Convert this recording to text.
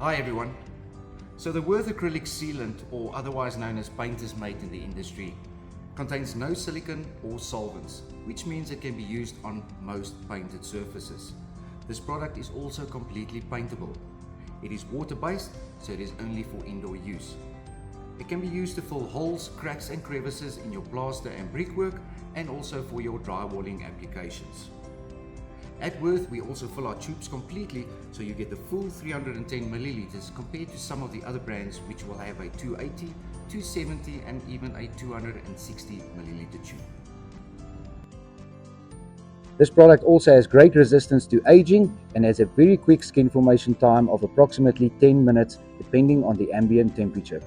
Hi everyone. So the Worth acrylic sealant, or otherwise known as painter's mate in the industry, contains no silicone or solvents, which means it can be used on most painted surfaces. This product is also completely paintable. It is water-based, so it is only for indoor use. It can be used to fill holes, cracks and crevices in your plaster and brickwork, and also for your drywalling applications. At Worth, we also fill our tubes completely, so you get the full 310 milliliters compared to some of the other brands which will have a 280, 270 and even a 260 milliliter tube. This product also has great resistance to aging and has a very quick skin formation time of approximately 10 minutes depending on the ambient temperature.